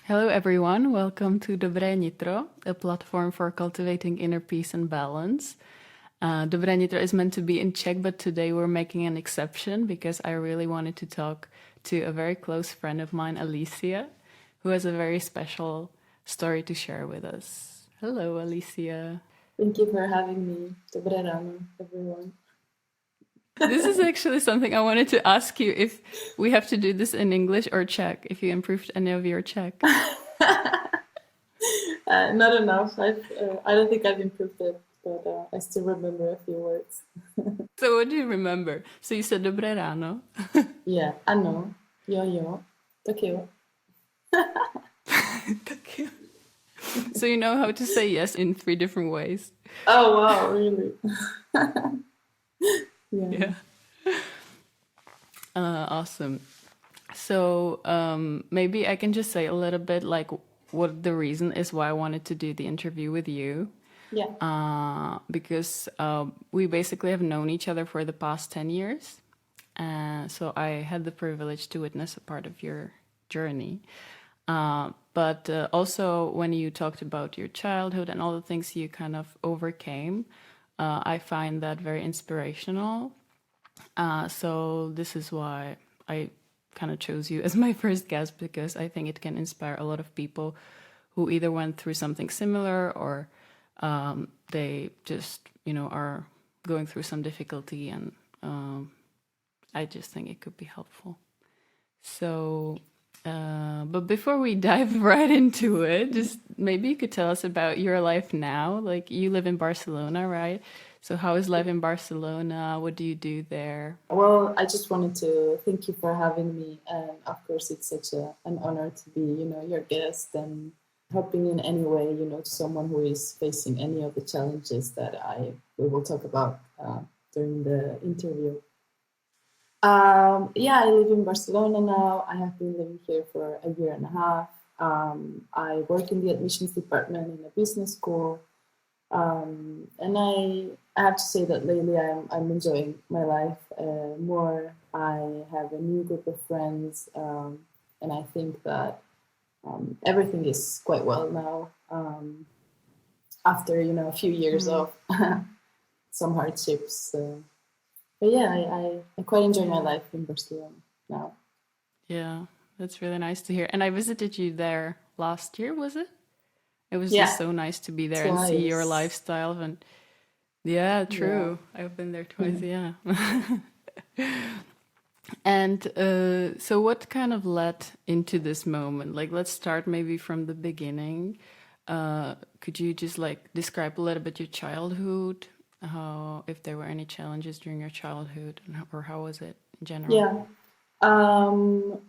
Hello, everyone. Welcome to Dobré Nitro, a platform for cultivating inner peace and balance. Dobré Nitro is meant to be in Czech, but today we're making an exception because I really wanted to talk to a very close friend of mine, Alícia, who has a very special story to share with us. Hello, Alícia. Thank you for having me. Dobré ráno, everyone. This is actually something I wanted to ask you if we have to do this in English or Czech, if you improved any of your Czech. Not enough. I don't think I've improved it, but I still remember a few words. So what do you remember? So you said dobré ráno. Yeah, ano, jo, tak jo. Tak jo. So you know how to say yes in 3 different ways. Oh, wow, really? Yeah. Awesome. So maybe I can just say a little bit like what the reason is why I wanted to do the interview with you. Yeah. Because we basically have known each other for the past 10 years. So I had the privilege to witness a part of your journey. But also when you talked about your childhood and all the things you kind of overcame, I find that very inspirational. So this is why I kind of chose you as my first guest, because I think it can inspire a lot of people who either went through something similar or they just, are going through some difficulty, and I just think it could be helpful. So, but before we dive right into it, just maybe you could tell us about your life now. Like, you live in Barcelona, right? So how is life in Barcelona? What do you do there? Well, I just wanted to thank you for having me, and of course, it's such an honor to be, your guest and helping in any way, to someone who is facing any of the challenges that we will talk about during the interview. I live in Barcelona now. I have been living here for a year and a half. I work in the admissions department in a business school. And I have to say that lately I'm enjoying my life more. I have a new group of friends, and I think that everything is quite well now. After a few years of some hardships, but yeah, I quite enjoy my life in Barcelona now. Yeah, that's really nice to hear. And I visited you there last year, was it? It was just so nice to be there and see your lifestyle. And yeah, true. Yeah. I've been there twice, yeah. And so what kind of led into this moment? Like, let's start maybe from the beginning. Could you just describe a little bit your childhood? If there were any challenges during your childhood, or how was it in general? Yeah.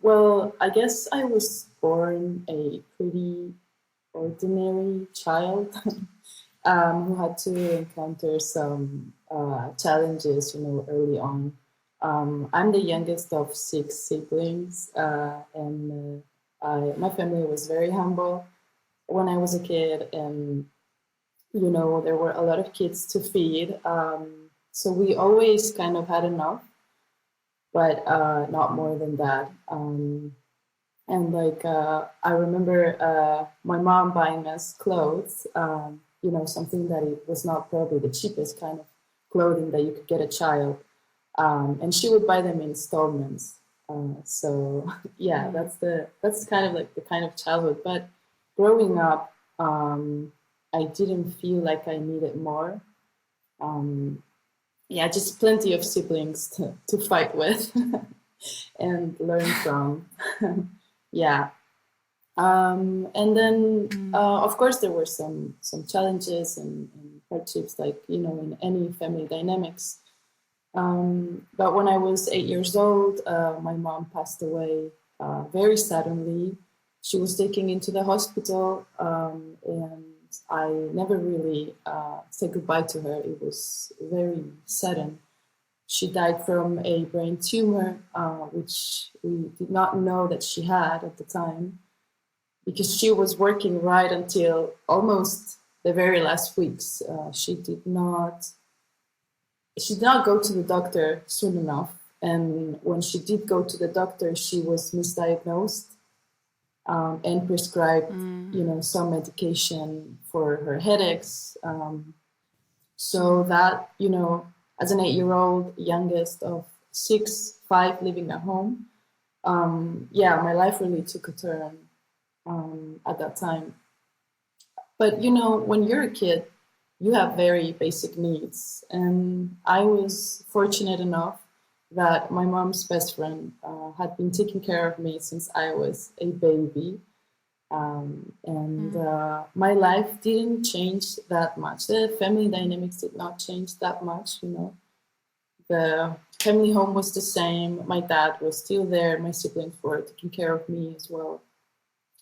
Well, I guess I was born a pretty ordinary child who had to encounter some challenges, early on. I'm the youngest of 6 siblings, and my family was very humble when I was a kid, and there were a lot of kids to feed, so we always kind of had enough, but not more than that. And I remember my mom buying us clothes, something that it was not probably the cheapest kind of clothing that you could get a child. And she would buy them in installments. So yeah, that's kind of like the kind of childhood. But growing up, I didn't feel like I needed more. Just plenty of siblings to fight with and learn from. Yeah. And then, of course, there were some challenges and hardships, in any family dynamics. But when I was 8 years old, my mom passed away very suddenly. She was taken into the hospital, and I never really said goodbye to her. It was very sudden. She died from a brain tumor, which we did not know that she had at the time, because she was working right until almost the very last weeks. She did not go to the doctor soon enough. And when she did go to the doctor, she was misdiagnosed. and prescribed, some medication for her headaches. So that, as an 8-year-old, youngest of 5 living at home, my life really took a turn at that time. But, when you're a kid, you have very basic needs. And I was fortunate enough that my mom's best friend had been taking care of me since I was a baby. My life didn't change that much. The family dynamics did not change that much, The family home was the same. My dad was still there. My siblings were taking care of me as well.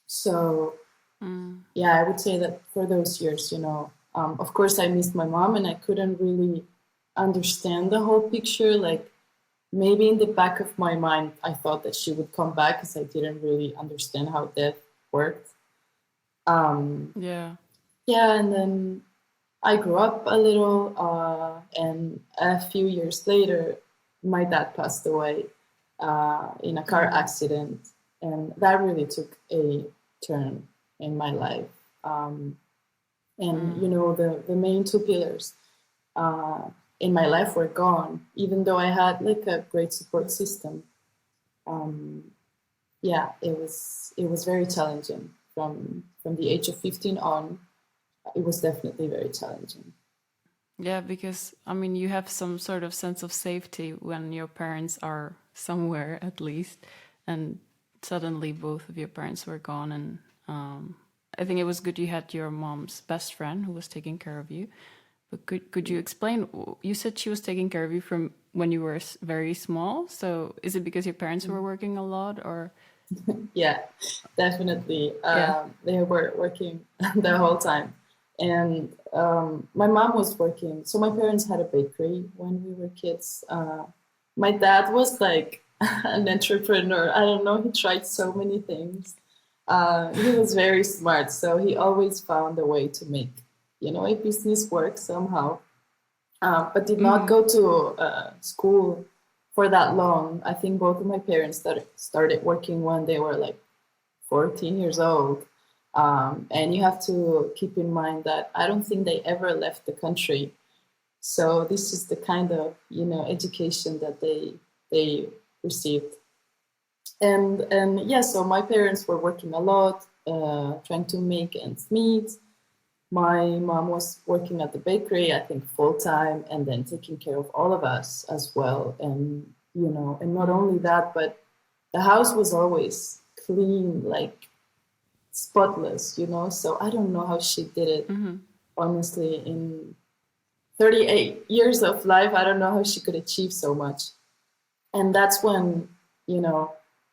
So, I would say that for those years, of course, I missed my mom and I couldn't really understand the whole picture. Like, maybe in the back of my mind, I thought that she would come back because I didn't really understand how death worked. And then I grew up a little, and a few years later, my dad passed away in a car accident, and that really took a turn in my life. The main 2 pillars in my life were gone, even though I had like a great support system. It was very challenging from the age of 15 on. It was definitely very challenging. Yeah, because you have some sort of sense of safety when your parents are somewhere, at least, and suddenly both of your parents were gone. And I think it was good you had your mom's best friend who was taking care of you. But could you explain? You said she was taking care of you from when you were very small. So is it because your parents were working a lot, or? Yeah, definitely. They were working the whole time. And my mom was working. So my parents had a bakery when we were kids. My dad was like an entrepreneur. I don't know, he tried so many things. He was very smart. So he always found a way to make, a business work somehow. But did not go to school for that long. I think both of my parents started working when they were like 14 years old. And you have to keep in mind that I don't think they ever left the country. So this is the kind of, education that they received. And so my parents were working a lot, trying to make ends meet. My mom was working at the bakery, I think full time, and then taking care of all of us as well. And, and not only that, but the house was always clean, like spotless, so I don't know how she did it. Honestly, in 38 years of life, I don't know how she could achieve so much. And that's when,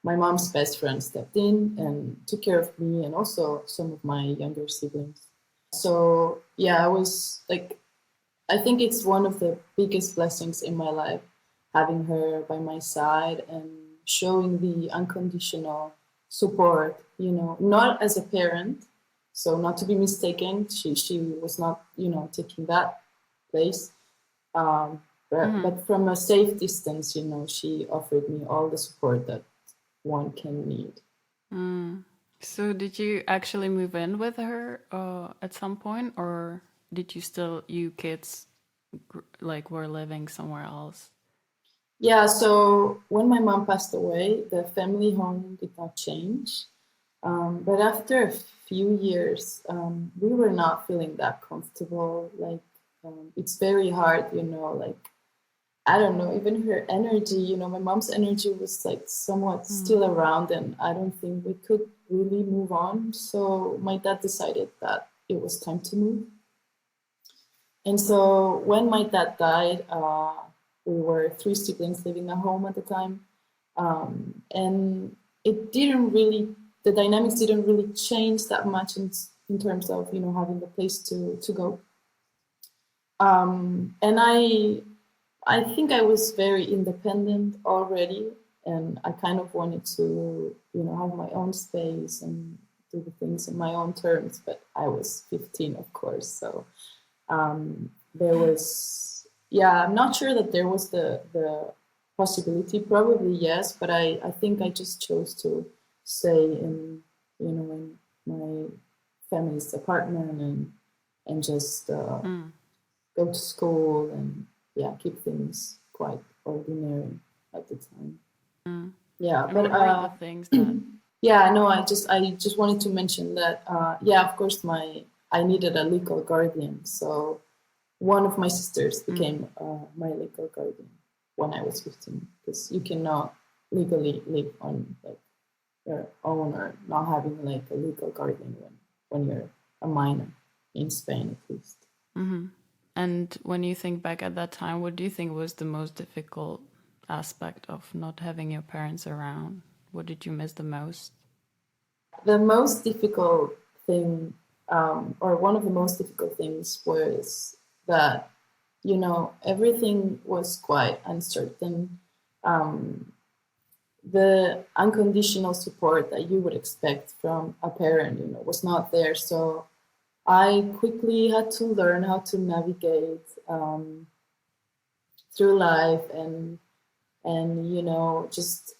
my mom's best friend stepped in and took care of me and also some of my younger siblings. So I was like, I think it's one of the biggest blessings in my life, having her by my side and showing the unconditional support, not as a parent. So not to be mistaken, she was not, taking that place. But from a safe distance, she offered me all the support that one can need. So did you actually move in with her at some point, or did you kids were living somewhere else? Yeah, so when my mom passed away, the family home did not change. But after a few years, we were not feeling that comfortable. It's very hard, I don't know, even her energy, my mom's energy was somewhat still around, and I don't think we could really move on. So my dad decided that it was time to move. And so when my dad died, we were 3 siblings living at home at the time. And the dynamics didn't really change that much in terms of, having the place to go. And I think I was very independent already, and I kind of wanted to, have my own space and do the things in my own terms, but I was 15, of course. So there was, I'm not sure that there was the possibility, probably yes, but I think I just chose to stay in in my family's apartment and just go to school and keep things quite ordinary at the time. Yeah, And but what were the things that? yeah, no, I just wanted to mention that of course I needed a legal guardian, so one of my sisters became my legal guardian when I was 15, because you cannot legally live on like your own or not having like a legal guardian when you're a minor in Spain, at least. And when you think back at that time, what do you think was the most difficult aspect of not having your parents around? What did you miss the most? The most difficult thing, or one of the most difficult things, was that, everything was quite uncertain. The unconditional support that you would expect from a parent, was not there. So I quickly had to learn how to navigate through life and just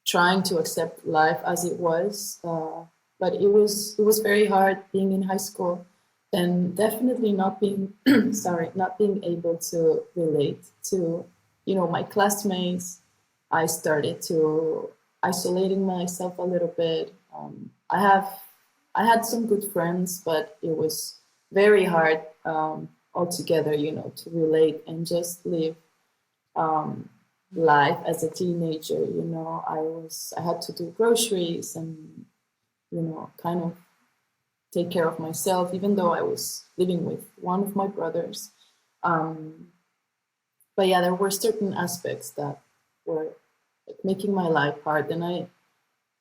trying to accept life as it was. But it was very hard being in high school, and definitely not being not being able to relate to my classmates. I started to isolating myself a little bit. I had some good friends, but it was very hard altogether, to relate and just live life as a teenager. I had to do groceries and kind of take care of myself, even though I was living with one of my brothers. But yeah, there were certain aspects that were like making my life hard, and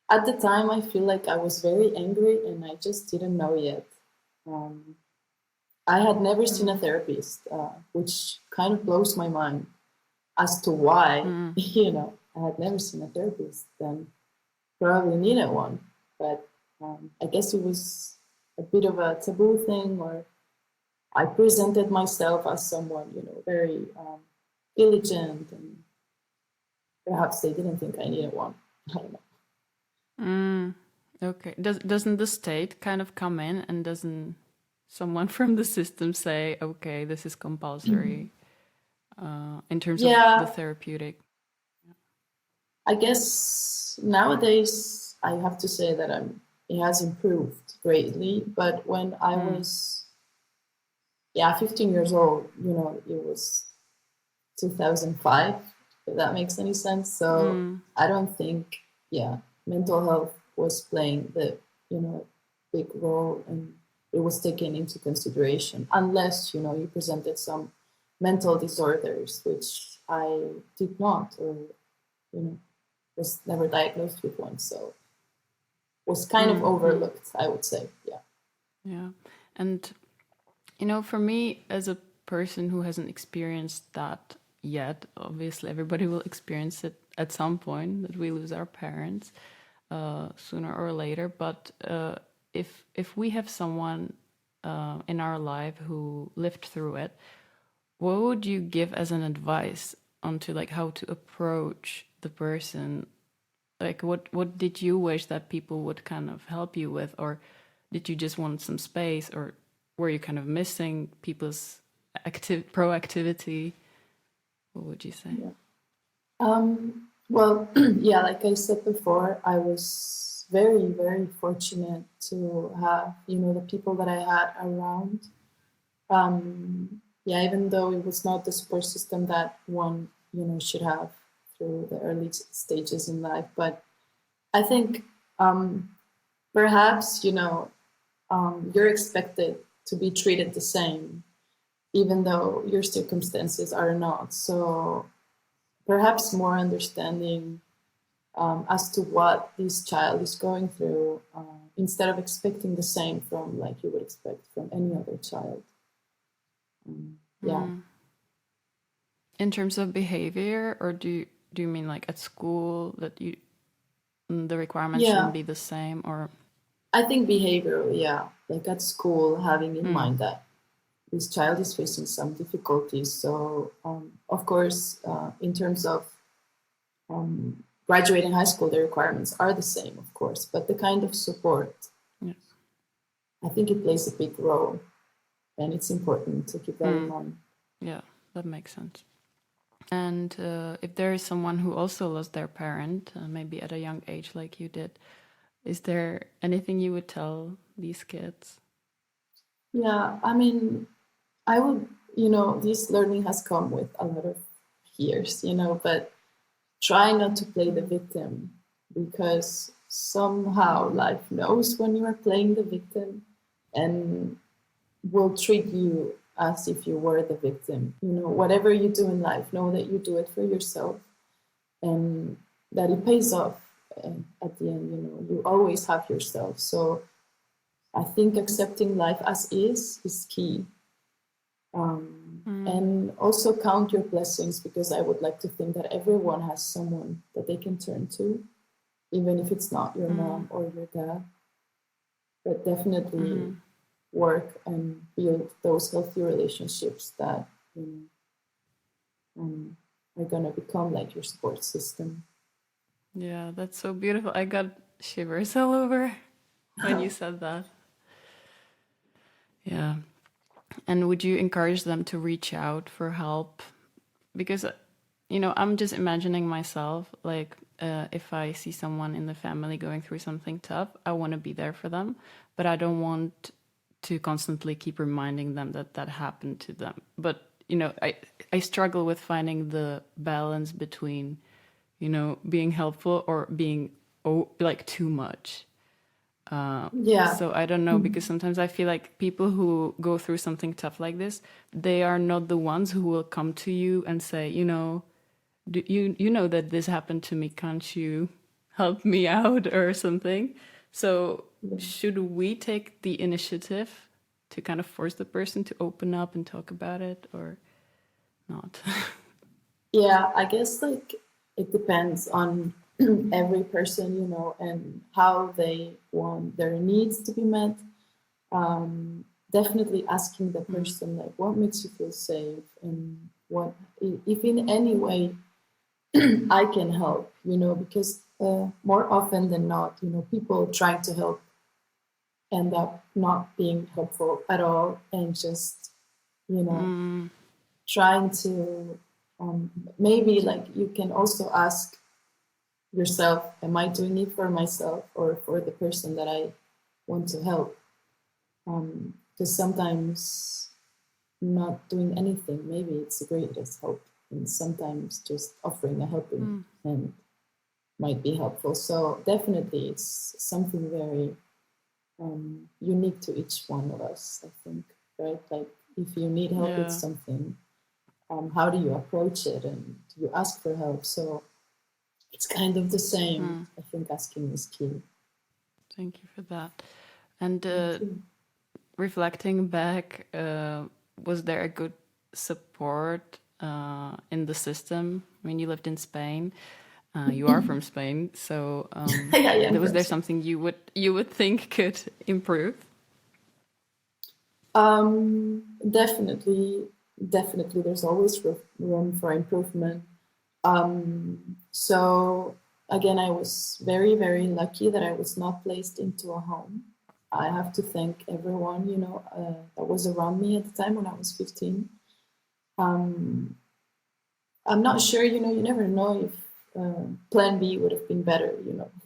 at the time I feel like I was very angry and I just didn't know yet. I had never seen a therapist, which kind of blows my mind as to why. I had never seen a therapist, then probably needed one. But I guess it was a bit of a taboo thing, or I presented myself as someone, very diligent, and perhaps they didn't think I needed one. I don't know. Okay. Doesn't the state kind of come in, and doesn't someone from the system say, okay, this is compulsory in terms of the therapeutic? I guess nowadays I have to say that it has improved greatly. But when I was 15 years old, it was 2005, if that makes any sense. So I don't think mental health was playing the big role, and it was taken into consideration, unless you presented some mental disorders, which I did not, or was never diagnosed with one, so was kind of overlooked, I would say. Yeah. And for me, as a person who hasn't experienced that yet, obviously everybody will experience it at some point, that we lose our parents sooner or later. But if we have someone in our life who lived through it, what would you give as an advice onto like how to approach the person? Like what did you wish that people would kind of help you with, or did you just want some space, or were you kind of missing people's proactivity? What would you say? Well, like I said before, I was very, very fortunate to have, the people that I had around. Even though it was not the support system that one, should have through the early stages in life. But I think perhaps, you're expected to be treated the same, even though your circumstances are not. So perhaps more understanding as to what this child is going through, instead of expecting the same from like you would expect from any other child. In terms of behavior, or do you mean like at school that the requirements shouldn't be the same, or? I think behavioral, like at school, having in mind that this child is facing some difficulties. So, of course, in terms of graduating high school, the requirements are the same, of course, but the kind of support, Yes. I think it plays a big role, and it's important to keep that in mind. Yeah, that makes sense. And if there is someone who also lost their parent, maybe at a young age like you did, is there anything you would tell these kids? Yeah, I mean, I would, this learning has come with a lot of years, but try not to play the victim, because somehow life knows when you are playing the victim and will treat you as if you were the victim. Whatever you do in life, know that you do it for yourself and that it pays off at the end. You always have yourself. So I think accepting life as is key. And also count your blessings, because I would like to think that everyone has someone that they can turn to, even if it's not your mom or your dad. But definitely work and build those healthy relationships that are gonna become like your support system. Yeah, that's so beautiful. I got shivers all over when you said that. Yeah. And would you encourage them to reach out for help? Because, I'm just imagining myself, like, if I see someone in the family going through something tough, I want to be there for them, but I don't want to constantly keep reminding them that happened to them. But, I struggle with finding the balance between, being helpful or being, too much. So I don't know, because sometimes I feel like people who go through something tough like this, they are not the ones who will come to you and say, do you know that this happened to me, can't you help me out or something? So should we take the initiative to kind of force the person to open up and talk about it, or not? Yeah, I guess it depends on every person, and how they want their needs to be met. Definitely asking the person, like, what makes you feel safe, and what, if in any way I can help, because more often than not, people trying to help end up not being helpful at all, and just, trying to, maybe like you can also ask yourself, am I doing it for myself or for the person that I want to help? Because sometimes not doing anything, maybe it's the greatest help, and sometimes just offering a helping hand might be helpful. So definitely it's something very unique to each one of us, I think, right? Like, if you need help with something, how do you approach it, and do you ask for help? So it's kind of the same. I think asking is key. Thank you for that. And reflecting back, was there a good support in the system? I mean, you lived in Spain. You are from Spain, so was there something you would think could improve? Definitely. There's always room for improvement. So again, I was very, very lucky that I was not placed into a home. I have to thank everyone, that was around me at the time when I was 15. I'm not sure, you never know if plan B would have been better,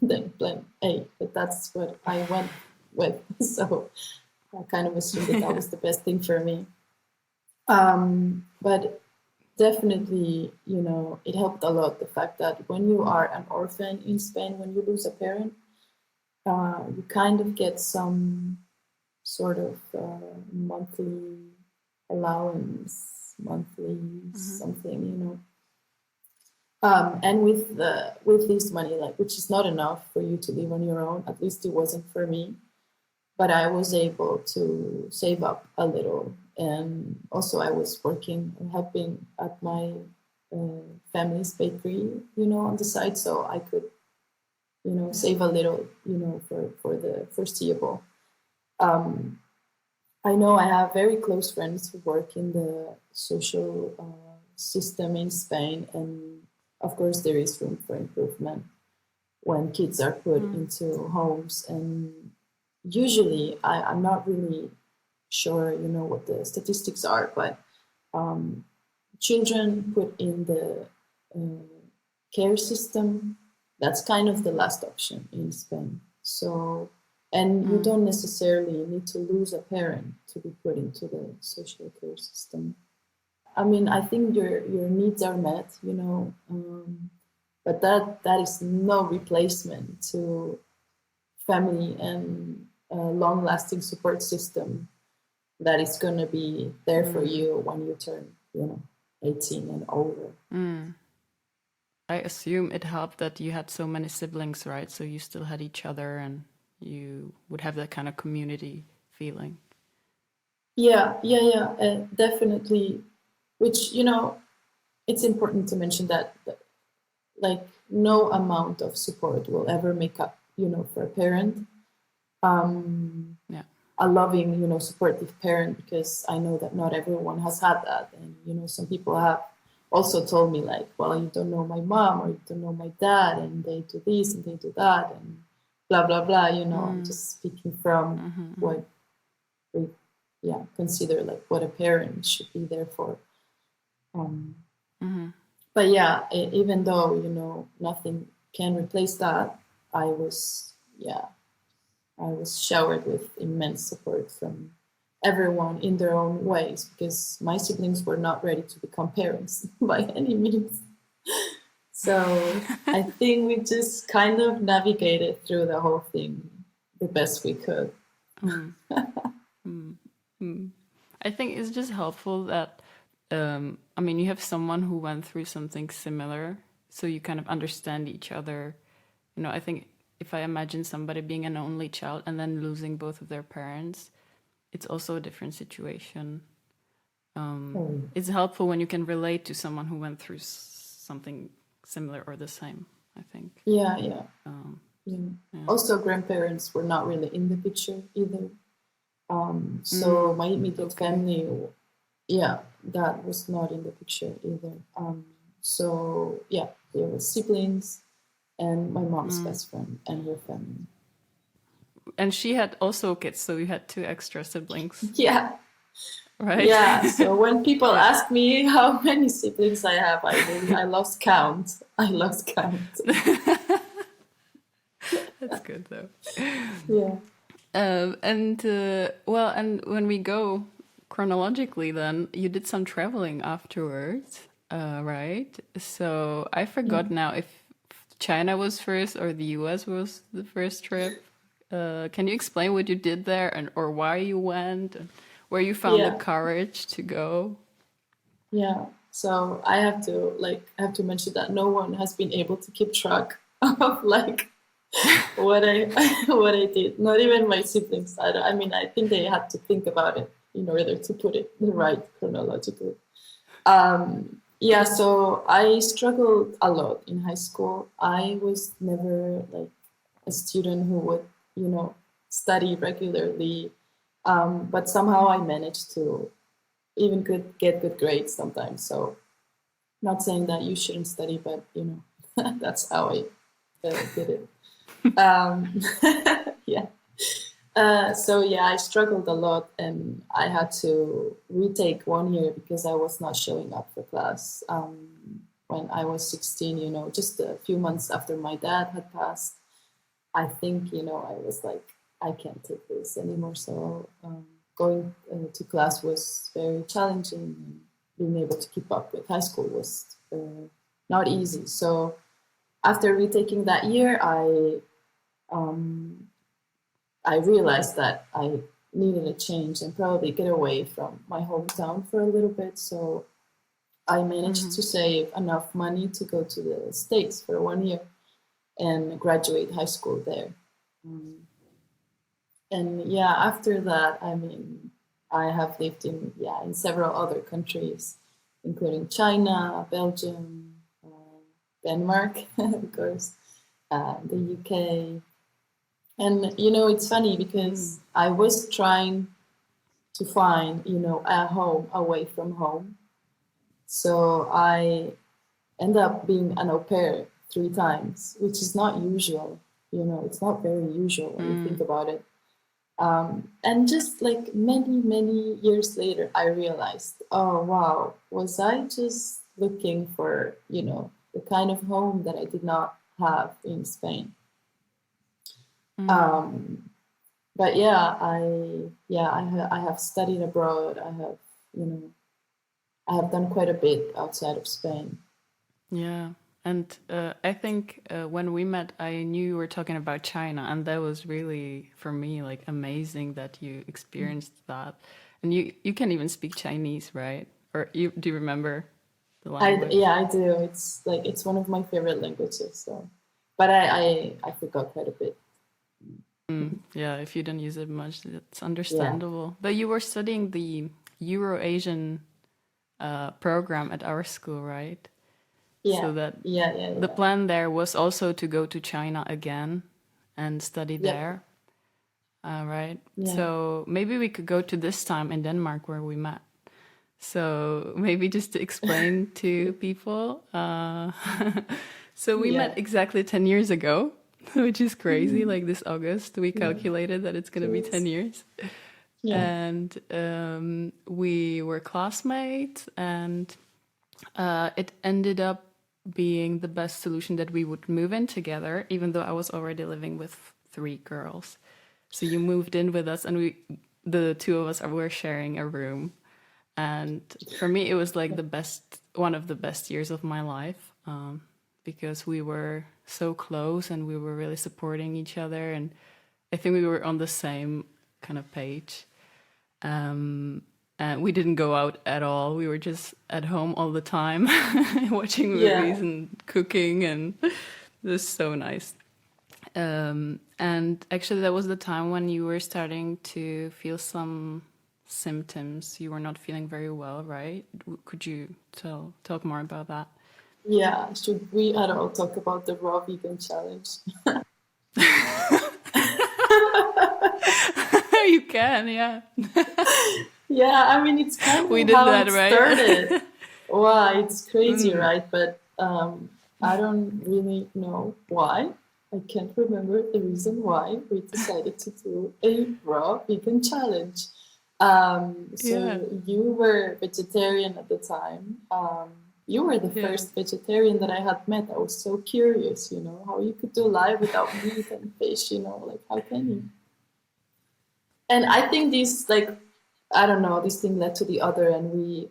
than plan A, but that's what I went with. So I kind of assumed that was the best thing for me. But definitely, it helped a lot, the fact that when you are an orphan in Spain, when you lose a parent, you kind of get some sort of monthly allowance, something, and with this money, like, which is not enough for you to live on your own, at least it wasn't for me, but I was able to save up a little. And also I was working and helping at my family's bakery, on the side, so I could, save a little, for the foreseeable. I know I have very close friends who work in the social system in Spain, and of course, there is room for improvement when kids are put into homes. And usually, I'm not really sure, what the statistics are, but children put in the care system, that's kind of the last option in Spain. So, and you don't necessarily need to lose a parent to be put into the social care system. I mean, I think your needs are met, but that is no replacement to family and a long-lasting support system that is going to be there for you when you turn, 18 and older. I assume it helped that you had so many siblings, right? So you still had each other and you would have that kind of community feeling. Yeah, definitely. Which, it's important to mention that, like, no amount of support will ever make up, for a parent. A loving, supportive parent, because I know that not everyone has had that. And, some people have also told me, like, well, you don't know my mom or you don't know my dad, and they do this and they do that and blah, blah, blah, I'm just speaking from what we consider like what a parent should be there for. But yeah, even though, nothing can replace that, I was showered with immense support from everyone in their own ways, because my siblings were not ready to become parents by any means. So I think we just kind of navigated through the whole thing the best we could. I think it's just helpful that, you have someone who went through something similar, so you kind of understand each other. I think if I imagine somebody being an only child and then losing both of their parents, it's also a different situation. It's helpful when you can relate to someone who went through something similar or the same, I think. Yeah. Also, grandparents were not really in the picture either. So my immediate family, that was not in the picture either. So yeah, there were siblings and my mom's best friend and her family. And she had also kids, so you had 2 extra siblings. Yeah. Right? Yeah, so when people ask me how many siblings I have, I lost count. That's good, though. Yeah. And when we go chronologically, then you did some traveling afterwards, right? So I forgot now if China was first or the US was the first trip. Can you explain what you did there or why you went and where you found the courage to go? Yeah. So I have to mention that no one has been able to keep track of what I did. Not even my siblings. I think they had to think about it in order to put it right chronologically. So I struggled a lot in high school. I was never a student who would, study regularly. But somehow I managed to even get good grades sometimes. So not saying that you shouldn't study, but, that's how I did it. I struggled a lot, and I had to retake 1 year because I was not showing up for class. When I was 16, just a few months after my dad had passed, I think, I was like, I can't take this anymore. So going to class was very challenging, and being able to keep up with high school was not easy. So after retaking that year, I realized that I needed a change and probably get away from my hometown for a little bit. So I managed to save enough money to go to the States for 1 year and graduate high school there. After that, I have lived in several other countries, including China, Belgium, Denmark, of course, the UK. And, it's funny because I was trying to find, a home away from home. So end up being an au pair 3 times, which is not usual. You know, it's not very usual when you think about it. And just like many years later, I realized, oh wow, was I just looking for, you know, the kind of home that I did not have in Spain? But yeah, I have studied abroad. I have, you know, I have done quite a bit outside of Spain. Yeah. And I think when we met, I knew you were talking about China, and that was really, for me, like amazing that you experienced that. And you can even speak Chinese, right? Or do you remember the language? I do. It's like, it's one of my favorite languages. So, but I forgot quite a bit. Yeah, if you don't use it much, it's understandable. But you were studying the Euro-Asian program at our school, right? Yeah. So that the plan there was also to go to China again and study there. Right. Yeah. So maybe we could go to this time in Denmark where we met. So maybe just to explain to people. So we met exactly 10 years ago, which is crazy. Like this August, we calculated that it's going to be 10 years. Yeah. And we were classmates, and it ended up being the best solution that we would move in together, even though I was already living with 3 girls. So you moved in with us, and the 2 of us were sharing a room. And for me, it was like one of the best years of my life, because we were so close and we were really supporting each other. And I think we were on the same kind of page. And we didn't go out at all. We were just at home all the time, watching movies and cooking, and it was so nice. And actually, that was the time when you were starting to feel some symptoms. You were not feeling very well, right? Could you talk more about that? Yeah, should we at all talk about the raw vegan challenge? You can, yeah. Yeah, I mean, it's kind of how it started. Wow, it's crazy, right? But I don't really know why. I can't remember the reason why we decided to do a raw vegan challenge. You were vegetarian at the time. You were the first vegetarian that I had met. I was so curious, you know, how you could do life without meat and fish, you know, like how can you? And I think this, like, I don't know, this thing led to the other, and we,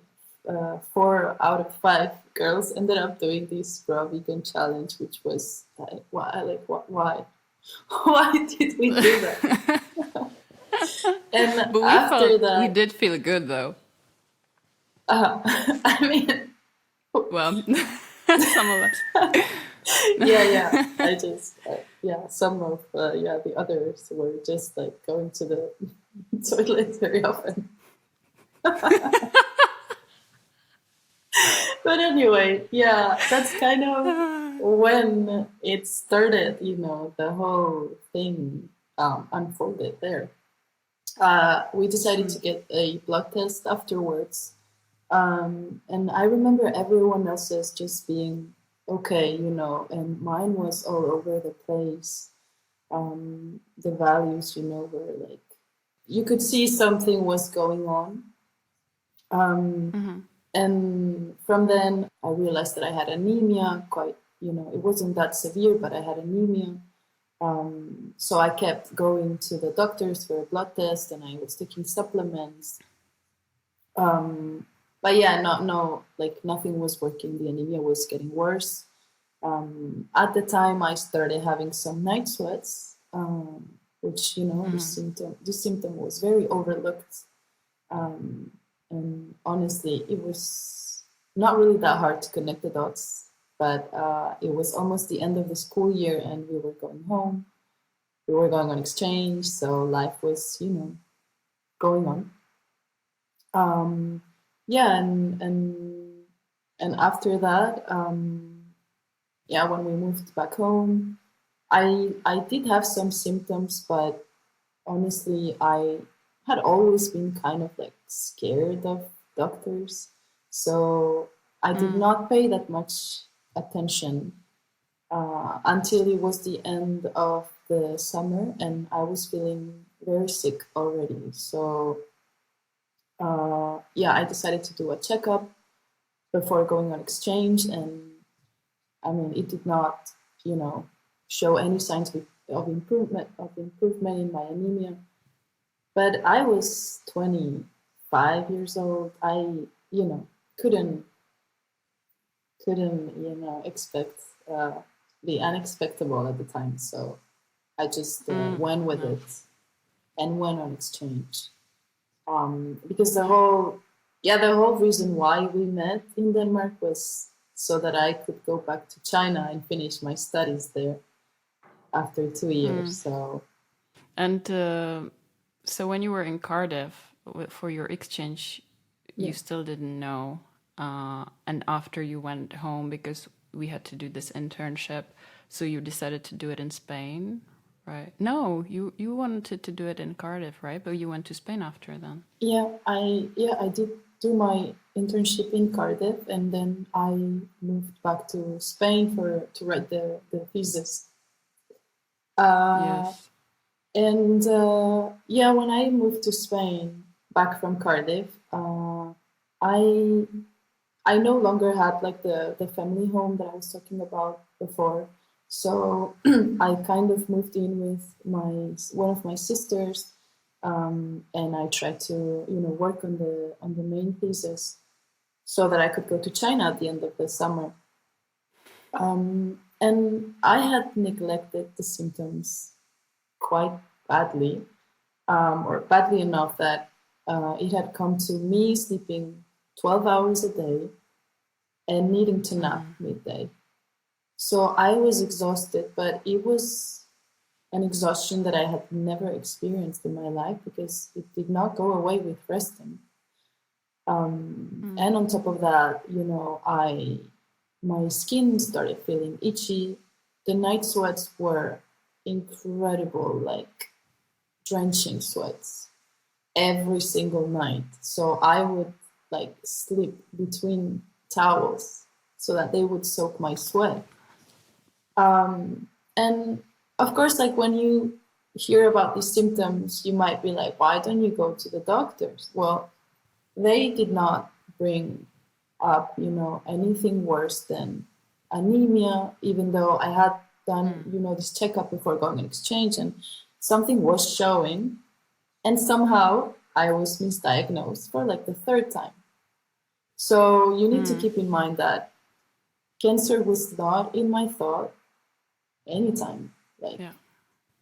4 out of 5 girls ended up doing this raw vegan challenge, which was why? Why did we do that? And but after that, we did feel good, though. I mean, well, some of us. Yeah. I just, some of the others were just like going to the toilet very often. But anyway, that's kind of when it started, you know, the whole thing unfolded there. We decided to get a blood test afterwards. And I remember everyone else's just being okay, you know, and mine was all over the place. The values, you know, were like, you could see something was going on. And from then I realized that I had anemia, quite, you know, it wasn't that severe, but I had anemia. So I kept going to the doctors for a blood test, and I was taking supplements. But like nothing was working. The anemia was getting worse. At the time, I started having some night sweats, which, you know, this symptom was very overlooked. And honestly, it was not really that hard to connect the dots, but it was almost the end of the school year, and we were going home. We were going on exchange, so life was, you know, going on. And after that, when we moved back home, I did have some symptoms, but honestly, I had always been kind of like scared of doctors, so I did not pay that much attention until it was the end of the summer, and I was feeling very sick already. So I decided to do a checkup before going on exchange, and I mean, it did not, show any signs of improvement in my anemia. But I was 25 years old. I, couldn't, expect the unexpected at the time. So I just went with it and went on exchange. Because the whole reason why we met in Denmark was so that I could go back to China and finish my studies there after 2 years. So when you were in Cardiff for your exchange, you still didn't know. And after you went home, because we had to do this internship, so you decided to do it in Spain, right? No, you wanted to do it in Cardiff, right? But you went to Spain after then. I did do my internship in Cardiff, and then I moved back to Spain to write the thesis. Yes. And when I moved to Spain back from Cardiff, I no longer had like the family home that I was talking about before. So I kind of moved in with one of my sisters, and I tried to work on the main thesis so that I could go to China at the end of the summer. And I had neglected the symptoms quite badly, or badly enough that it had come to me sleeping 12 hours a day and needing to nap midday. So I was exhausted, but it was an exhaustion that I had never experienced in my life because it did not go away with resting. And on top of that, my skin started feeling itchy. The night sweats were incredible, like drenching sweats every single night. So I would like sleep between towels so that they would soak my sweat. And of course, like when you hear about these symptoms, you might be like, why don't you go to the doctors? Well, they did not bring up, anything worse than anemia, even though I had done, this checkup before going on exchange and something was showing. And somehow I was misdiagnosed for like the third time. So you need to keep in mind that cancer was not in my thought anytime. Like,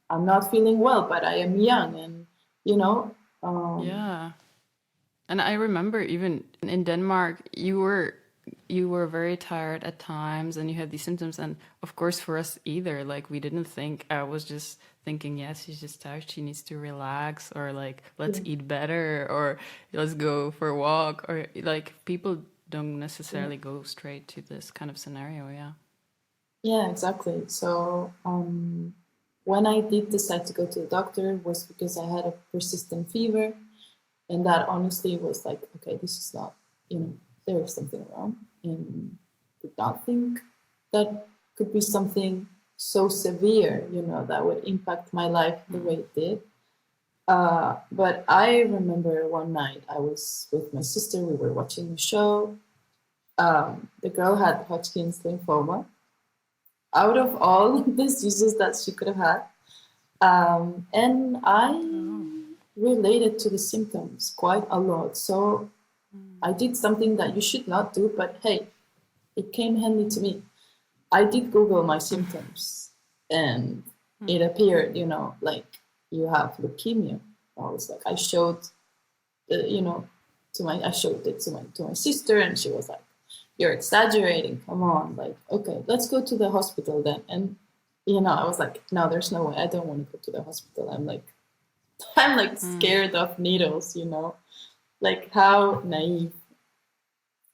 I'm not feeling well, but I am young, and And I remember even in Denmark, you were very tired at times, and you had these symptoms. And of course, for us either, like we didn't think. I was just thinking, yes, she's just tired. She needs to relax, or like let's eat better, or let's go for a walk, or like people don't necessarily go straight to this kind of scenario. Yeah, exactly. So when I did decide to go to the doctor, it was because I had a persistent fever. And that honestly was like, okay, this is not, there is something wrong. And did not think that could be something so severe, that would impact my life the way it did. But I remember one night I was with my sister, we were watching a show. The girl had Hodgkin's lymphoma. Out of all the diseases that she could have had. And I related to the symptoms quite a lot. So I did something that you should not do, but hey, it came handy to me. I did Google my symptoms and it appeared, like you have leukemia. I was like, I showed it to my sister, and she was like, you're exaggerating, come on, like, okay, let's go to the hospital then. And I was like, no, there's no way, I don't want to go to the hospital. I'm like scared of needles, like how naive.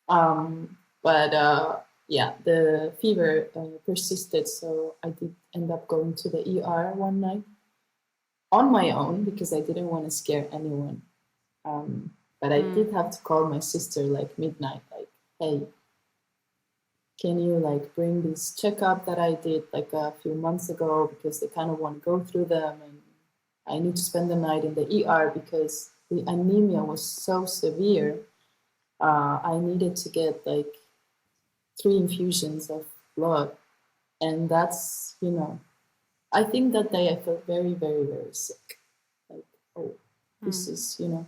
But the fever persisted, so I did end up going to the ER one night on my own because I didn't want to scare anyone. But I did have to call my sister like midnight, like, hey, can you like bring this checkup that I did like a few months ago, because they kind of want to go through them, and I need to spend the night in the ER because the anemia was so severe. I needed to get like 3 infusions of blood, and that's, you know, I think that day I felt very, very, very sick. Like, oh, this is, you know,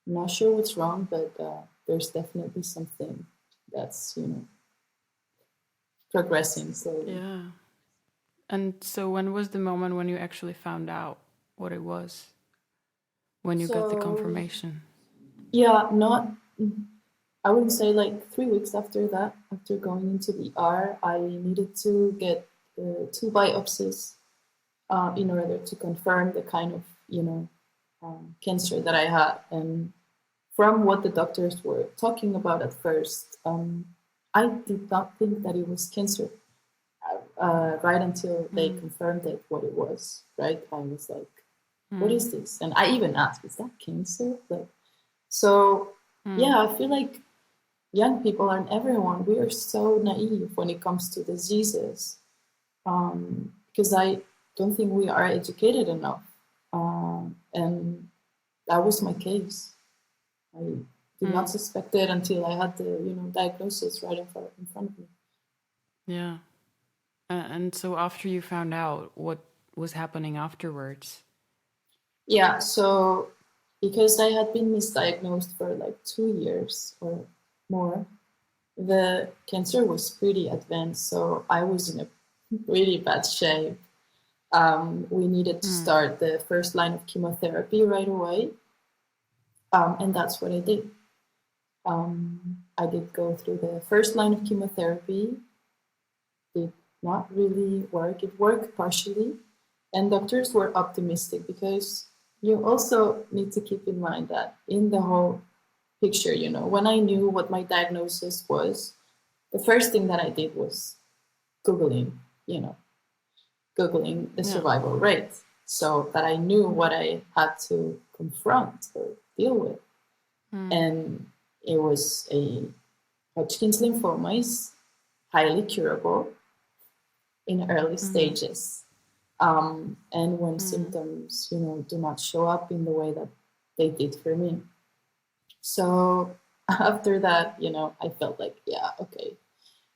I'm not sure what's wrong, but there's definitely something that's, you know, progressing slowly. Yeah. And so when was the moment when you actually found out what it was? When you got the confirmation? Yeah, I wouldn't say like 3 weeks after that, after going into the ER, I needed to get 2 biopsies in order to confirm the kind of, you know, cancer that I had. And from what the doctors were talking about at first, I did not think that it was cancer right until they confirmed it, what it was, right? I was like, what is this? And I even asked, is that cancer? Like, so, yeah, I feel like young people and everyone, we are so naive when it comes to diseases, because I don't think we are educated enough. And that was my case. I did not suspect it until I had the, you know, diagnosis right in front of me. Yeah. And so after you found out, what was happening afterwards? Yeah, so because I had been misdiagnosed for like 2 years or more, the cancer was pretty advanced, so I was in a really bad shape. We needed to start the first line of chemotherapy right away, and that's what I did. I did go through the first line of chemotherapy. Did not really work. It worked partially, and doctors were optimistic, because you also need to keep in mind that in the whole picture, you know, when I knew what my diagnosis was, the first thing that I did was Googling the survival rate, so that I knew what I had to confront or deal with. And it was a Hodgkin's lymphoma, is highly curable in early stages. And when symptoms, you know, do not show up in the way that they did for me. So after that, you know, I felt like, yeah, okay.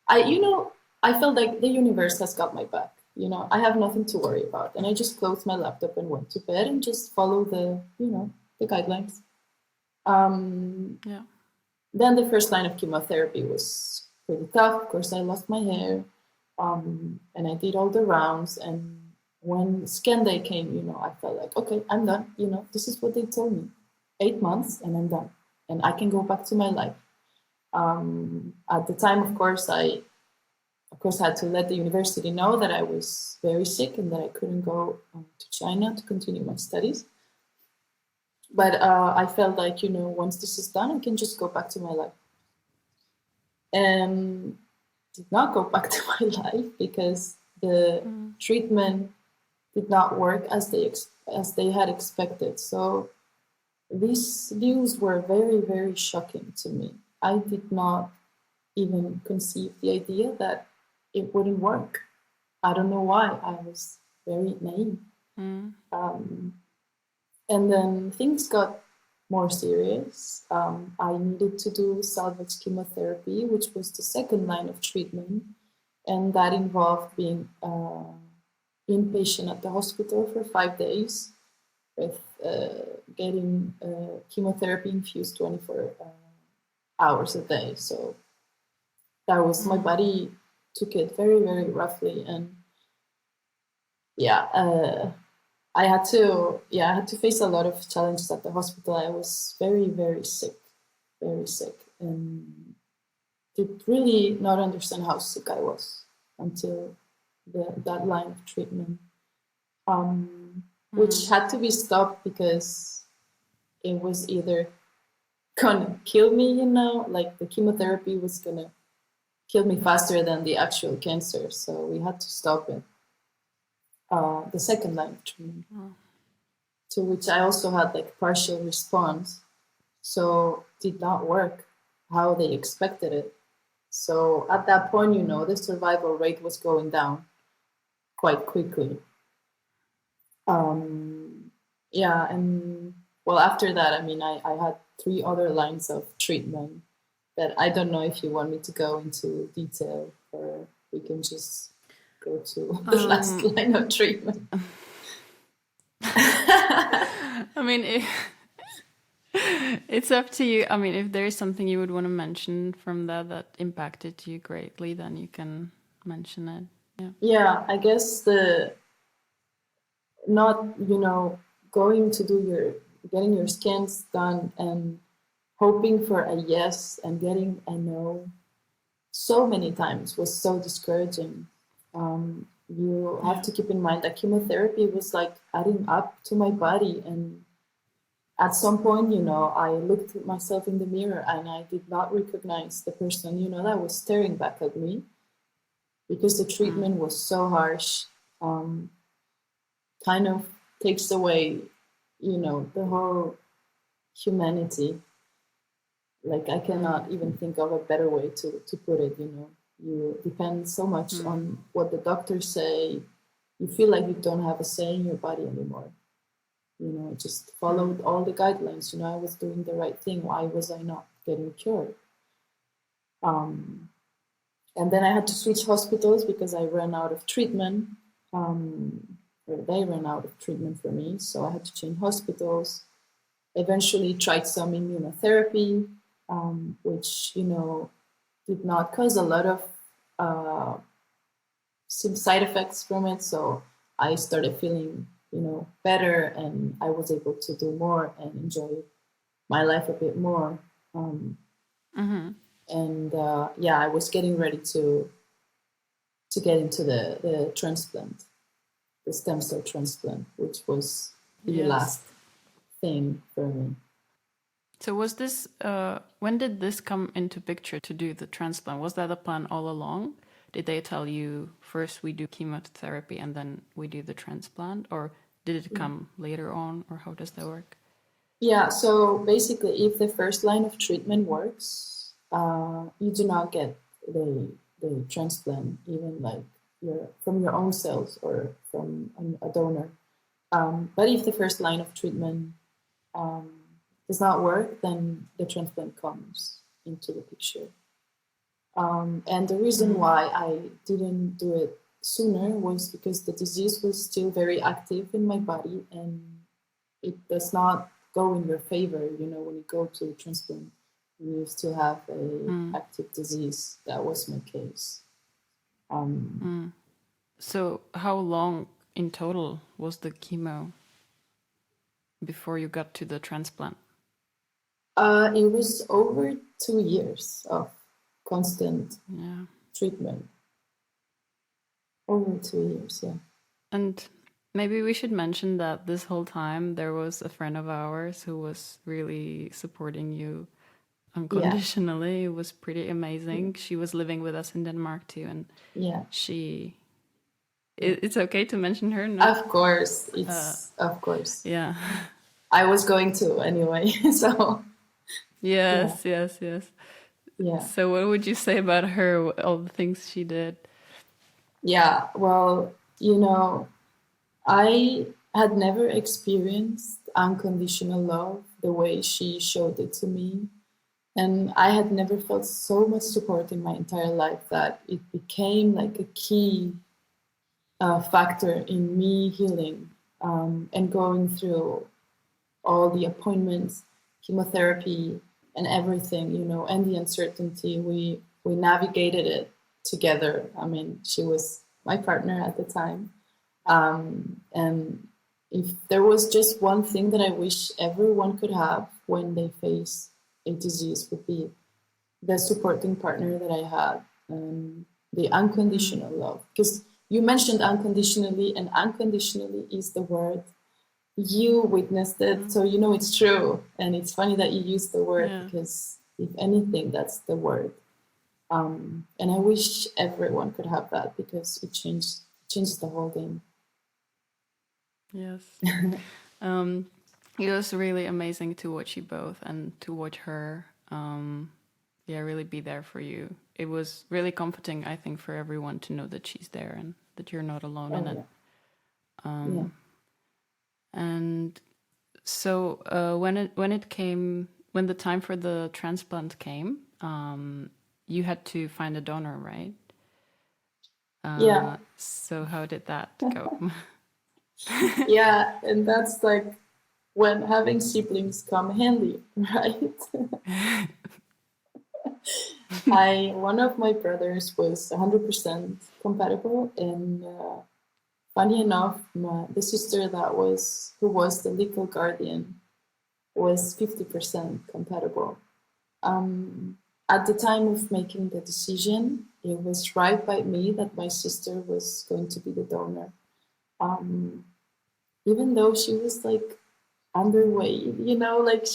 I felt like the universe has got my back. You know, I have nothing to worry about. And I just closed my laptop and went to bed and just follow the, you know, the guidelines. Then the first line of chemotherapy was pretty tough. Of course, I lost my hair, and I did all the rounds. And when scan day came, you know, I felt like, okay, I'm done. You know, this is what they told me. 8 months and I'm done. And I can go back to my life. At the time, of course, I had to let the university know that I was very sick and that I couldn't go to China to continue my studies. But I felt like, you know, once this is done, I can just go back to my life. And did not go back to my life, because the treatment did not work as they had expected. So these news were very, very shocking to me. I did not even conceive the idea that it wouldn't work. I don't know why. I was very naive. And then things got more serious. I needed to do salvage chemotherapy, which was the second line of treatment. And that involved being inpatient at the hospital for 5 days, with getting chemotherapy infused 24 hours a day. So that was, my body took it very, very roughly. And I had to face a lot of challenges at the hospital. I was very, very sick, and did really not understand how sick I was until that line of treatment, which had to be stopped because it was either gonna kill me, you know, like the chemotherapy was gonna kill me faster than the actual cancer. So we had to stop it. The second line of treatment, to which I also had like partial response, so did not work how they expected it. So at that point, you know, the survival rate was going down quite quickly. Yeah, and well, after that, I mean, I had 3 other lines of treatment that I don't know if you want me to go into detail, or we can just go to the last line of treatment. I mean, it's up to you. I mean, if there is something you would want to mention from that impacted you greatly, then you can mention it. Yeah, I guess not, you know, going to do getting your scans done and hoping for a yes and getting a no so many times was so discouraging. You have to keep in mind that chemotherapy was like adding up to my body, and at some point, you know, I looked at myself in the mirror and I did not recognize the person, you know, that was staring back at me, because the treatment was so harsh. Kind of takes away, you know, the whole humanity. Like, I cannot even think of a better way to put it, you know. You depend so much on what the doctors say. You feel like you don't have a say in your body anymore. You know, just followed all the guidelines. You know, I was doing the right thing. Why was I not getting cured? And then I had to switch hospitals because I ran out of treatment. Or they ran out of treatment for me. So I had to change hospitals. Eventually tried some immunotherapy, which, you know, did not cause a lot of some side effects from it. So I started feeling, you know, better, and I was able to do more and enjoy my life a bit more. And yeah, I was getting ready to get into the transplant, the stem cell transplant, which was the last thing for me. So was this, when did this come into picture to do the transplant? Was that a plan all along? Did they tell you first we do chemotherapy and then we do the transplant? Or did it come later on? Or how does that work? Yeah, so basically, if the first line of treatment works, you do not get the transplant, even like from your own cells or from a donor. But if the first line of treatment does not work, then the transplant comes into the picture. And the reason why I didn't do it sooner was because the disease was still very active in my body, and it does not go in your favor, you know, when you go to the transplant, you still have a active disease. That was my case. So how long in total was the chemo before you got to the transplant? It was over 2 years of constant treatment. Over 2 years, yeah. And maybe we should mention that this whole time there was a friend of ours who was really supporting you unconditionally. It was pretty amazing. She was living with us in Denmark too, and she... It's okay to mention her, no? Of course, of course. Yeah. I was going to anyway, so... Yes. Yeah. So what would you say about her, all the things she did? Yeah, well, you know, I had never experienced unconditional love the way she showed it to me. And I had never felt so much support in my entire life that it became like a key factor in me healing and going through all the appointments, chemotherapy, and everything, you know, and the uncertainty. We navigated it together. I mean, she was my partner at the time. And if there was just one thing that I wish everyone could have when they face a disease, would be the supporting partner that I had, the unconditional love. Because you mentioned unconditionally, and unconditionally is the word. You witnessed it, so you know it's true. And it's funny that you use the word, because if anything, that's the word. And I wish everyone could have that, because it changes the whole game. Yes. It was really amazing to watch you both and to watch her really be there for you it was really comforting, I think, for everyone to know that she's there and that you're not alone in it. Yeah. And so when the time for the transplant came, you had to find a donor, right? Yeah. So how did that go? Yeah, and that's like when having siblings come handy, right? One of my brothers was 100% compatible, and funny enough, the sister who was the legal guardian was 50% compatible. At the time of making the decision, it was right by me that my sister was going to be the donor. Even though she was like underweight, like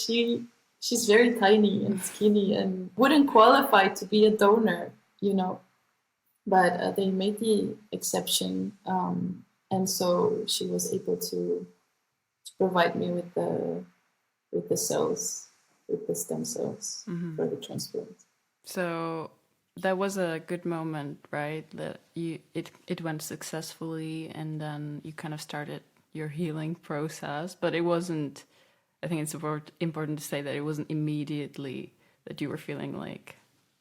she's very tiny and skinny and wouldn't qualify to be a donor, but they made the exception, and so she was able to provide me with the cells, with the stem cells for the transplant. So that was a good moment, right? That it went successfully, and then you kind of started your healing process. But it wasn't. I think it's important to say that it wasn't immediately that you were feeling like,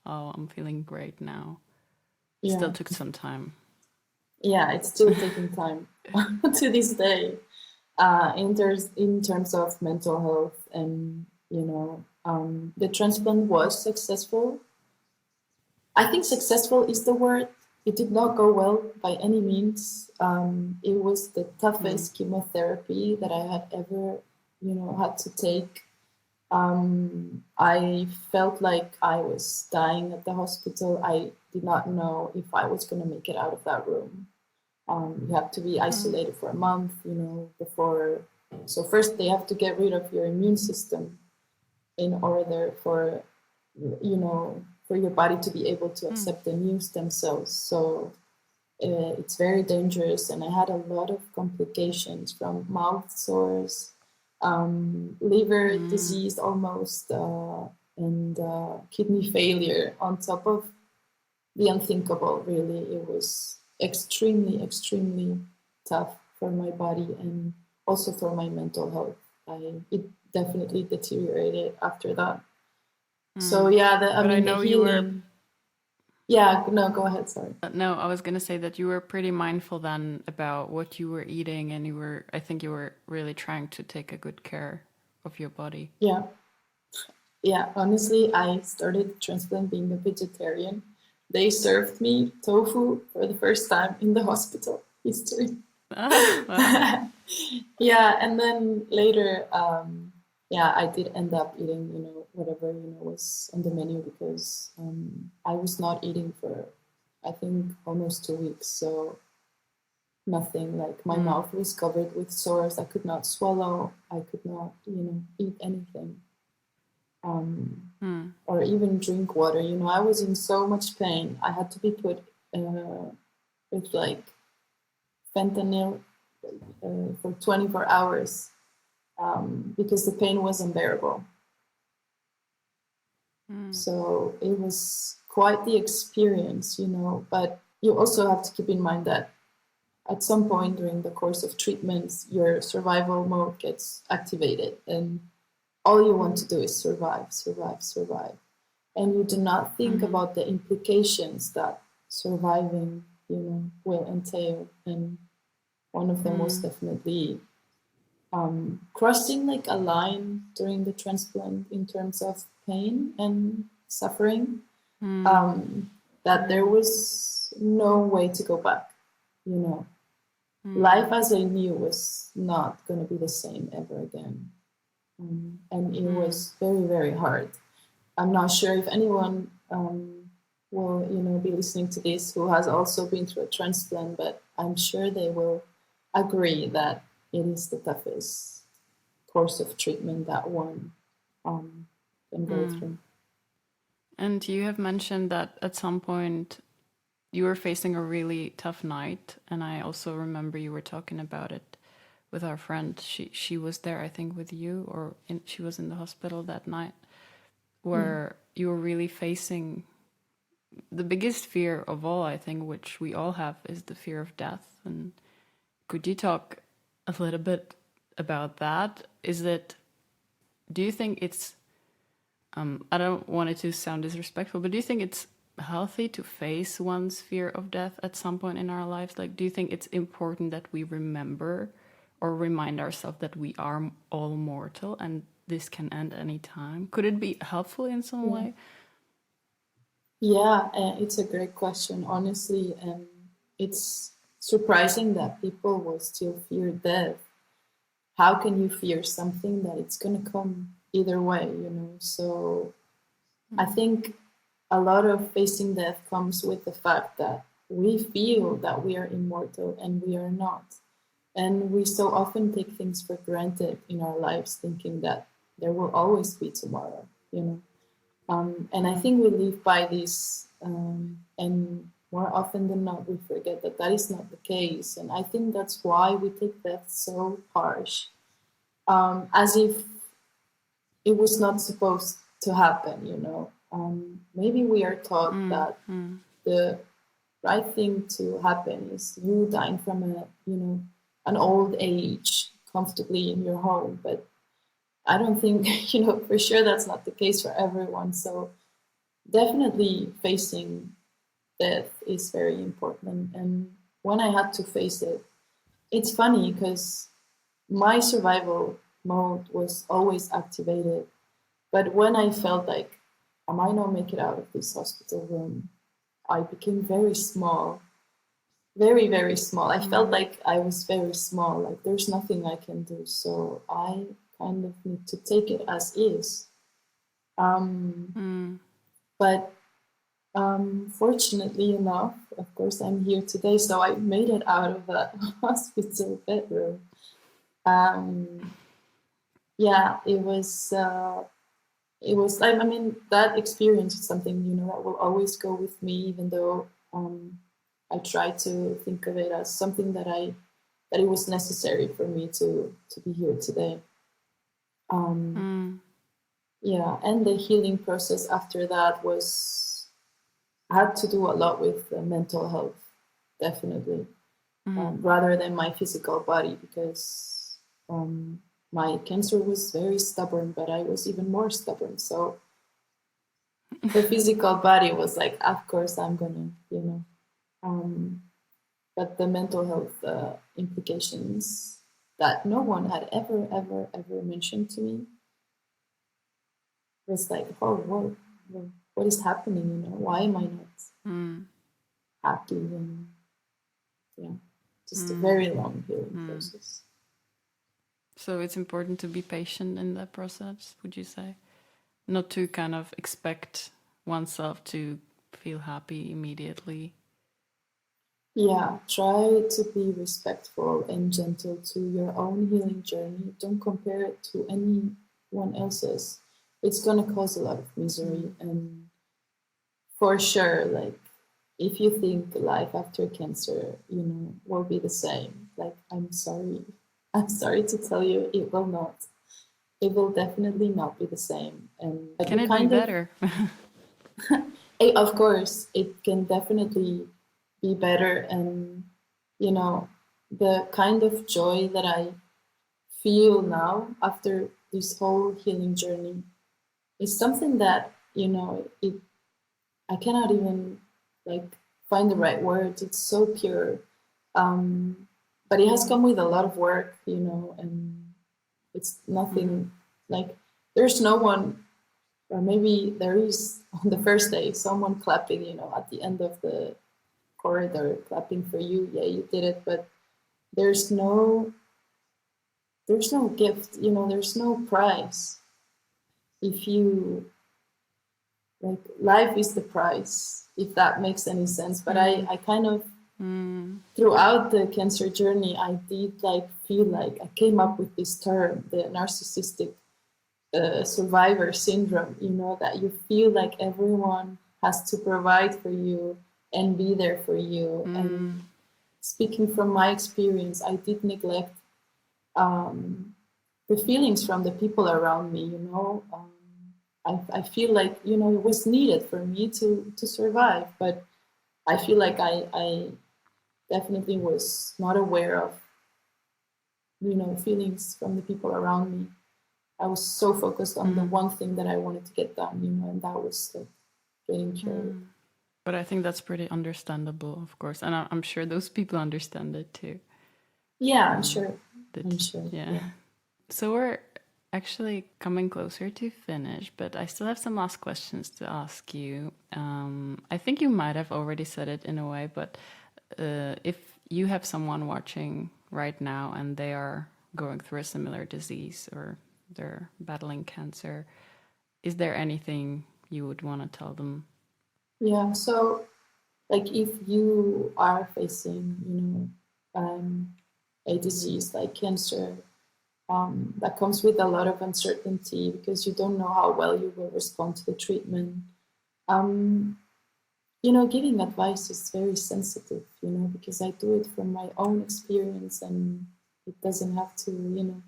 oh, I'm feeling great now. It still took some time. Yeah, it's still taking time to this day. In terms of mental health, and the transplant was successful. I think successful is the word. It did not go well by any means. It was the toughest chemotherapy that I had ever, had to take. I felt like I was dying at the hospital. I did not know if I was going to make it out of that room. You have to be isolated for a month, before. So first they have to get rid of your immune system in order for your body to be able to accept the new stem cells. So it's very dangerous, and I had a lot of complications from mouth sores, liver disease almost, and kidney failure on top of the unthinkable. Really, it was extremely, extremely tough for my body and also for my mental health. It definitely deteriorated after that. So yeah, the healing. Yeah, no, go ahead. Sorry. No, I was going to say that you were pretty mindful then about what you were eating, and I think you were really trying to take a good care of your body. Yeah. Yeah, honestly, I started transplant being a vegetarian. They served me tofu for the first time in the hospital history. Wow. Yeah, and then later, I did end up eating, whatever, was on the menu, because I was not eating for, I think, almost 2 weeks. So nothing, like my mouth was covered with sores. I could not swallow. I could not, eat anything. Or even drink water. I was in so much pain. I had to be put with like fentanyl for 24 hours because the pain was unbearable. So it was quite the experience, but you also have to keep in mind that at some point during the course of treatments, your survival mode gets activated, and all you want to do is survive. And you do not think about the implications that surviving, will entail. And one of them was definitely crossing like a line during the transplant in terms of pain and suffering, that there was no way to go back, Life as I knew was not going to be the same ever again. And it was very, very hard. I'm not sure if anyone will, be listening to this who has also been through a transplant, but I'm sure they will agree that it is the toughest course of treatment that one can go through. And you have mentioned that at some point you were facing a really tough night, and I also remember you were talking about it with our friend. She was there, I think, with you, she was in the hospital that night, where you were really facing the biggest fear of all, I think, which we all have, is the fear of death. And could you talk a little bit about that? Do you think it's, I don't want it to sound disrespectful, but do you think it's healthy to face one's fear of death at some point in our lives? Like, do you think it's important that we remember or remind ourselves that we are all mortal and this can end any time? Could it be helpful in some way? Yeah, it's a great question, honestly. It's surprising that people will still fear death. How can you fear something that it's going to come either way, you know? So I think a lot of facing death comes with the fact that we feel that we are immortal and we are not. And we so often take things for granted in our lives, thinking that there will always be tomorrow, you know? And I think we live by this, and more often than not, we forget that that is not the case. And I think that's why we take death so harsh, as if it was not supposed to happen, you know. Maybe we are taught that the right thing to happen is you dying from an old age comfortably in your home, but I don't think, for sure that's not the case for everyone. So definitely facing death is very important. And when I had to face it, it's funny because my survival mode was always activated. But when I felt like I might not make it out of this hospital room, I became very small, very, very small. I felt like I was very small, like there's nothing I can do. So I kind of need to take it as is. But fortunately enough, of course, I'm here today, so I made it out of that hospital bedroom. Yeah, it was. I mean, that experience is something that will always go with me, even though I try to think of it as something that it was necessary for me to be here today. Yeah, and the healing process after that had to do a lot with mental health, definitely, rather than my physical body, because my cancer was very stubborn, but I was even more stubborn. So the physical body was like, of course I'm gonna, but the mental health implications that no one had ever mentioned to me was like, oh, what is happening? Why am I not happy? And yeah, just a very long healing process. So it's important to be patient in that process, would you say? Not to kind of expect oneself to feel happy immediately. Yeah, try to be respectful and gentle to your own healing journey. Don't compare it to anyone else's. It's going to cause a lot of misery. And for sure, like, if you think life after cancer, will be the same, like, I'm sorry to tell you, it will not. It will definitely not be the same. And like, can it be better? Of course, it can definitely be better. And, the kind of joy that I feel now after this whole healing journey is something that, I cannot even, like, find the right words. It's so pure. But it has come with a lot of work, and it's nothing like, there's no one, or maybe there is on the first day, someone clapping, at the end of the corridor, clapping for you. Yeah, you did it. But there's no gift, there's no prize. If you, like, life is the prize, if that makes any sense. But I kind of, throughout the cancer journey, I did feel like I came up with this term, the narcissistic survivor syndrome, that you feel like everyone has to provide for you and be there for you. And speaking from my experience, I did neglect the feelings from the people around me, I feel like, you know, it was needed for me to survive, but I feel like I definitely was not aware of, you know, feelings from the people around me. I was so focused on the one thing that I wanted to get done, you know, and that was like getting cured. But I think that's pretty understandable, of course, and I'm sure those people understand it too. Yeah, I'm sure. I'm sure. Yeah. So we're actually coming closer to finish, but I still have some last questions to ask you. I think you might have already said it in a way, but if you have someone watching right now and they are going through a similar disease or they're battling cancer, is there anything you would want to tell them? Yeah, so like if you are facing, you know, a disease like cancer, that comes with a lot of uncertainty because you don't know how well you will respond to the treatment. You know, giving advice is very sensitive, you know, because I do it from my own experience and it doesn't have to, you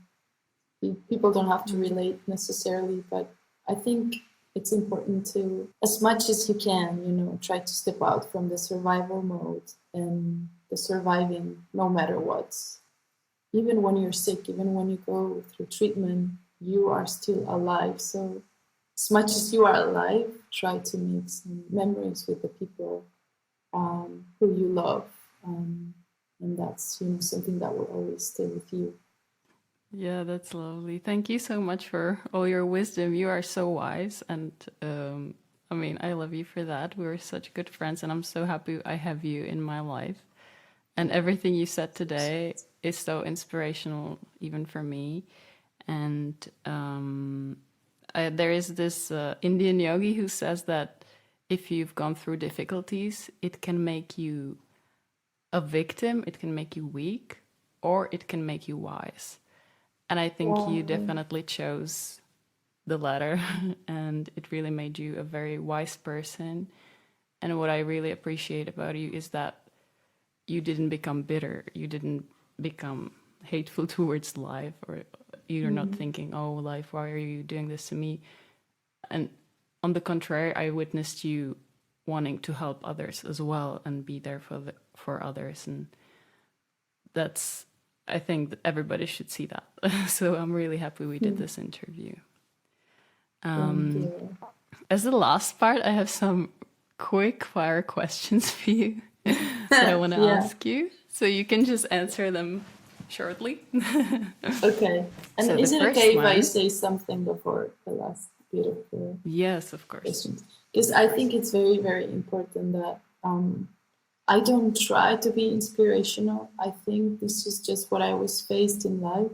know, people don't have to relate necessarily, but I think it's important to, as much as you can, you know, try to step out from the survival mode and the surviving no matter what. Even when you're sick, even when you go through treatment, you are still alive. So as much as you are alive, try to make some memories with the people who you love. And that's, you know, something that will always stay with you. Yeah, that's lovely. Thank you so much for all your wisdom. You are so wise. And I mean, I love you for that. We're such good friends and I'm so happy I have you in my life. And everything you said today is so inspirational, even for me. And there is this Indian yogi who says that if you've gone through difficulties, it can make you a victim, it can make you weak, or it can make you wise. And I think you definitely chose the latter, and it really made you a very wise person. And what I really appreciate about you is that you didn't become bitter, you didn't become hateful towards life, or you're not thinking, oh, life, why are you doing this to me? And on the contrary, I witnessed you wanting to help others as well and be there for others. And that's, I think that everybody should see that. So I'm really happy we did this interview. As the last part, I have some quick fire questions for you that I want to ask you. So you can just answer them shortly. Okay. And So is the it first okay if I one- say something before the last bit of the Yes, of course. questions? Because I think it's very, very important that I don't try to be inspirational. I think this is just what I was faced in life.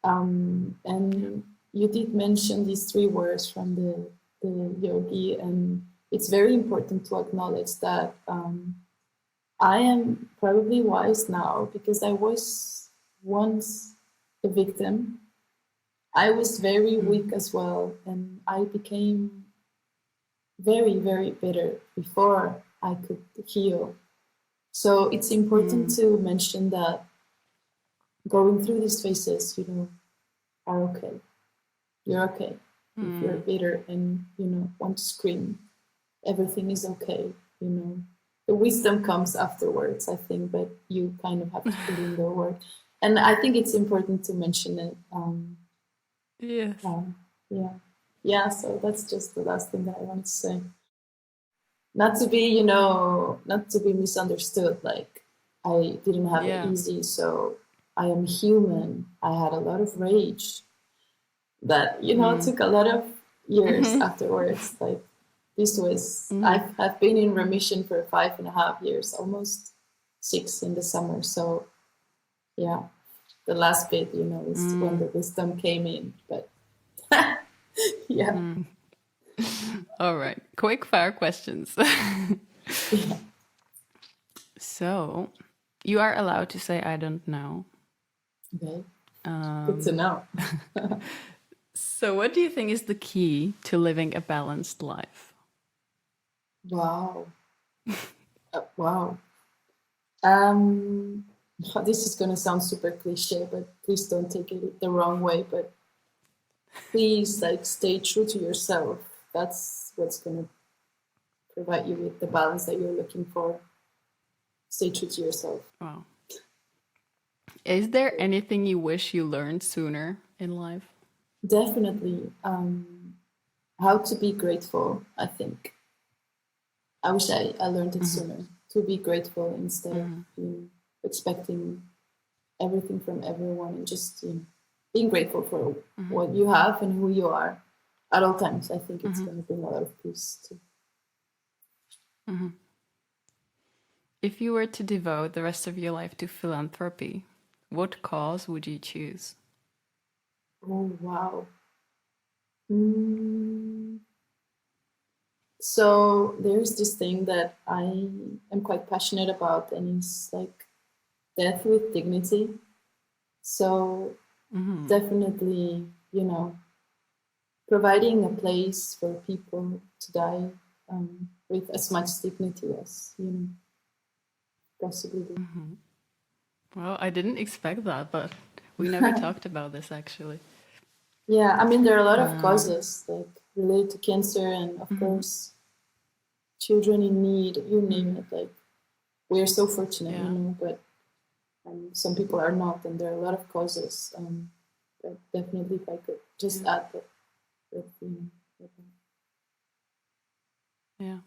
And you did mention these 3 words from the yogi, and it's very important to acknowledge that I am probably wise now because I was once a victim. I was very weak as well, and I became very, very bitter before I could heal. So it's important to mention that going through these phases, you know, are okay. You're okay. If you're bitter and, you know, want to scream, everything is okay, you know. The wisdom comes afterwards, I think, but you kind of have to put in the work. And I think it's important to mention it. Yes. Yeah, so that's just the last thing that I wanted to say. Not to be, you know, not to be misunderstood, like I didn't have it easy, so I am human. I had a lot of rage that, you know, took a lot of years afterwards. Like this was, I've been in remission for 5.5 years, almost 6 in the summer. So yeah, the last bit, you know, is when the wisdom came in, but yeah. All right. Quick fire questions. Yeah. So you are allowed to say, I don't know. Okay. Good to know. So what do you think is the key to living a balanced life? Wow. Wow. This is going to sound super cliche, but please don't take it the wrong way. But please, like, stay true to yourself. that's what's going to provide you with the balance that you're looking for. Stay true to yourself. Wow. Is there anything you wish you learned sooner in life? Definitely. How to be grateful, I think. I wish I learned it sooner. To be grateful instead of expecting everything from everyone, and just being grateful for what you have and who you are at all times. I think it's going to bring a lot of peace too. If you were to devote the rest of your life to philanthropy, what cause would you choose? Oh, wow. So there's this thing that I am quite passionate about, and it's like death with dignity. So definitely, providing a place for people to die with as much dignity as, possibly. Well, I didn't expect that, but we never talked about this actually. Yeah, I mean, there are a lot of causes like related to cancer, and of course, children in need, you name it. Like, we're so fortunate, but some people are not, and there are a lot of causes. But definitely, if I could just add that. Yeah.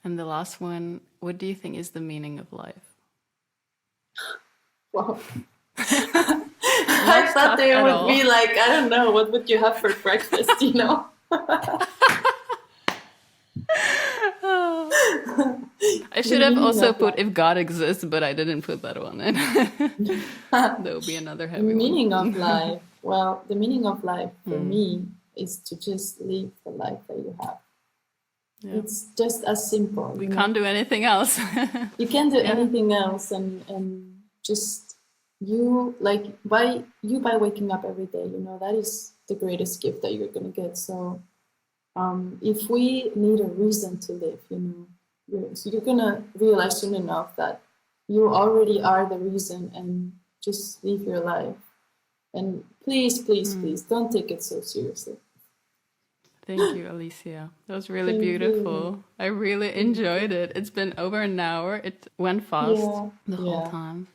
And the last one, what do you think is the meaning of life? Wow. I thought they would be like, I don't know, what would you have for breakfast, I should have also put if God exists, but I didn't put that one in. That would be another heavy one. Meaning of life. Well, the meaning of life for me is to just live the life that you have. Yeah. It's just as simple. We can't do anything else. You can't do anything else, and just by waking up every day, that is the greatest gift that you're gonna get. So if we need a reason to live, you're gonna realize soon enough that you already are the reason, and just live your life. And please, please, please don't take it so seriously. Thank you, Alícia. That was really beautiful. I really enjoyed it. It's been over an hour. It went fast the whole time.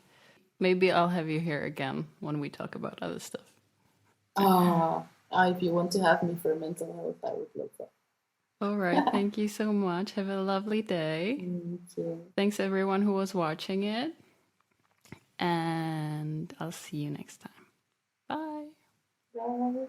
Maybe I'll have you here again when we talk about other stuff. If you want to have me for mental health, I would love that. All right. Thank you so much. Have a lovely day. Thank you. Thanks everyone who was watching it. And I'll see you next time. Bye. Bye.